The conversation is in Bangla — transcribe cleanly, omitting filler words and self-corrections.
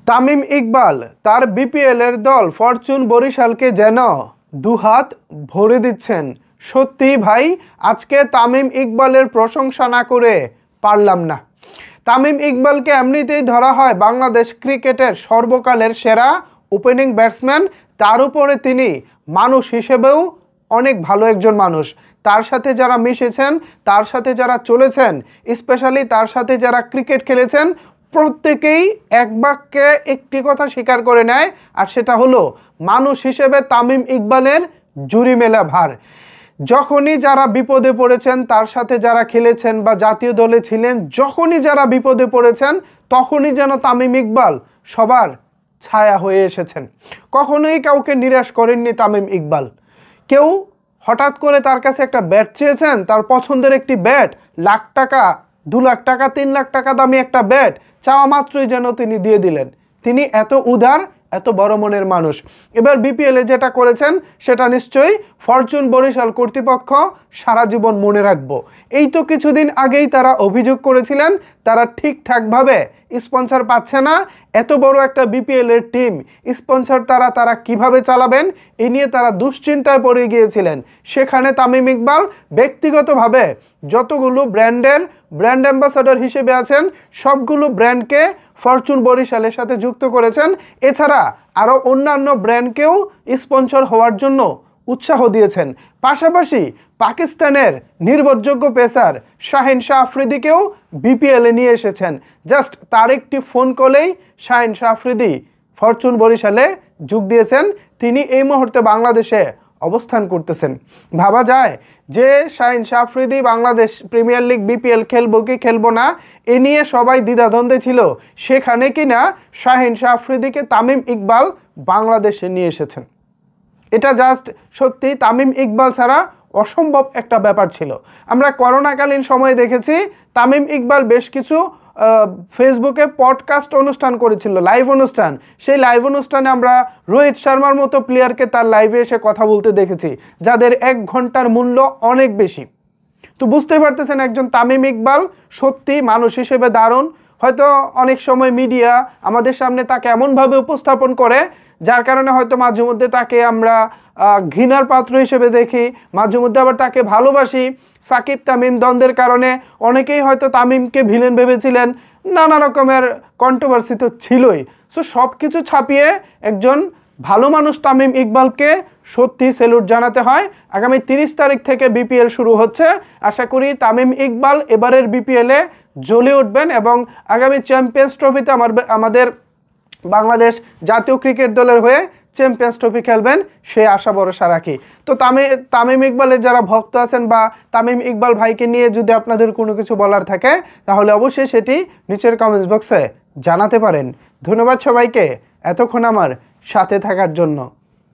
তামিম ইকবাল তার বিপিএলের দল ফরচুন বরিশালকে যেন দুহাত ভরে দিচ্ছেন। সত্যি ভাই, আজকে তামিম ইকবালের প্রশংসা না করে পারলাম না। তামিম ইকবালকে এমনিতেই ধরা হয় বাংলাদেশ ক্রিকেটের সর্বকালের সেরা ওপেনিং ব্যাটসম্যান। তার উপরে তিনি মানুষ হিসেবেও অনেক ভালো একজন মানুষ। তার সাথে যারা মিশেছেন, তার সাথে যারা চলেছেন, স্পেশালি তার সাথে যারা ক্রিকেট খেলেছেন, প্রত্যেকেই এক বাক্যে একটি কথা স্বীকার করে নেয়, আর সেটা হলো মানুষ হিসেবে তামিম ইকবালের জুরি মেলা ভার। যখনই যারা বিপদে পড়েছেন, তার সাথে যারা খেলেছেন বা জাতীয় দলে ছিলেন, যখনই যারা বিপদে পড়েছেন, তখনই যেন তামিম ইকবাল সবার ছায়া হয়ে এসেছেন। কখনোই কাউকে নিরাশ করেননি তামিম ইকবাল। কেউ হঠাৎ করে তার কাছে একটা ব্যাট চেয়েছেন, তার পছন্দের একটি ব্যাট, লাখ টাকা, 2 লাখ টাকা, 3 লাখ টাকা দামি একটা ব্যাট চাওয়া মাত্রই যেন তিনি দিয়ে দিলেন। তিনি এত উদার, এত বড় মনের মানুষ। এবার বিপিএলে যেটা করেছেন সেটা নিশ্চয়ই ফরচুন বরিশাল কর্তৃপক্ষ সারা জীবন মনে রাখবো। এই তো কিছুদিন আগেই তারা অভিযোগ করেছিলেন তারা ঠিকঠাকভাবে স্পন্সর পাচ্ছে না। এত বড় একটা বিপিএলের টিম স্পন্সর তারা কিভাবে চালাবেন, এই নিয়ে তারা দুশ্চিন্তায় পড়ে গিয়েছিলেন। সেখানে তামিম ইকবাল ব্যক্তিগতভাবে যতগুলো ব্র্যান্ড অ্যাম্বাসাডর হিসেবে আছেন, সবগুলো ব্র্যান্ডকে ফরচুন বরিশালের সাথে যুক্ত করেছেন। এছাড়া আরও অন্যান্য ব্র্যান্ডকেও স্পন্সর হওয়ার জন্য উৎসাহ দিয়েছেন। পাশাপাশি পাকিস্তানের নির্ভরযোগ্য পেসার শাহিন শাহ আফ্রিদিকেও বিপিএলে নিয়ে এসেছেন। জাস্ট তার একটি ফোন কলেই শাহিন শাহ আফ্রিদি ফরচুন বরিশালে যোগ দিয়েছেন। তিনি এই মুহূর্তে বাংলাদেশে অবস্থান করতেছেন। ভাবা যায় যে Shaheen Shah Afridi Bangladesh premier league BPL খেলবো কি খেলবো না, এ নিয়ে সবাই দ্বিধাদ্বন্দ্বে ছিল। সেখানে কিনা শাহিন শাহ আফ্রিদিকে তামিম ইকবাল বাংলাদেশে নিয়ে এসেছেন। এটা জাস্ট সত্যি তামিম ইকবাল ছাড়া অসম্ভব একটা ব্যাপার ছিল। আমরা করোনাকালীন সময়ে দেখেছি তামিম ইকবাল বেশ কিছু ফেসবুকে পডকাস্ট অনুষ্ঠান করেছিল, লাইভ অনুষ্ঠান। সেই লাইভ অনুষ্ঠানে আমরা রোহিত শর্মার মতো প্লেয়ারকে তার লাইভে এসে কথা বলতে দেখেছি, যাদের 1 ঘন্টার মূল্য অনেক বেশি। তো বুঝতে পারতেছেন একজন তামিম ইকবাল সত্যি মানুষ হিসেবে দারুণ। হয়তো অনেক সময় মিডিয়া আমাদের সামনে তাকে এমনভাবে উপস্থাপন করে যার কারণে হয়তো মাঝে মধ্যে তাকে আমরা ঘৃণার পাত্র হিসেবে দেখি, মাঝে মধ্যে আবার তাকে ভালোবাসি। সাকিব তামিম দ্বন্দ্বের কারণে অনেকেই হয়তো তামিমকে ভিলেন ভেবেছিলেন, নানা রকমের কন্ট্রোভার্সি তো ছিলই। সো সব কিছু ছাপিয়ে একজন ভালো মানুষ তামিম ইকবালকে সত্যি স্যালুট জানাতে হয়। আগামী 30 তারিখ থেকে বিপিএল শুরু হচ্ছে। আশা করি তামিম ইকবাল এবারের বিপিএলে জ্বলে উঠবেন এবং আগামী চ্যাম্পিয়ন্স ট্রফিতে আমাদের বাংলাদেশ জাতীয় ক্রিকেট দলের হয়ে চ্যাম্পিয়ন্স ট্রফি খেলবেন, সে আশা ভরসা রাখি। তো তামিম ইকবালের যারা ভক্ত আছেন বা তামিম ইকবাল ভাইকে নিয়ে যদি আপনাদের কোনো কিছু বলার থাকে, তাহলে অবশ্যই সেটি নিচের কমেন্টস বক্সে জানাতে পারেন। ধন্যবাদ সবাইকে এতক্ষণ আমার সাথে থাকার জন্য।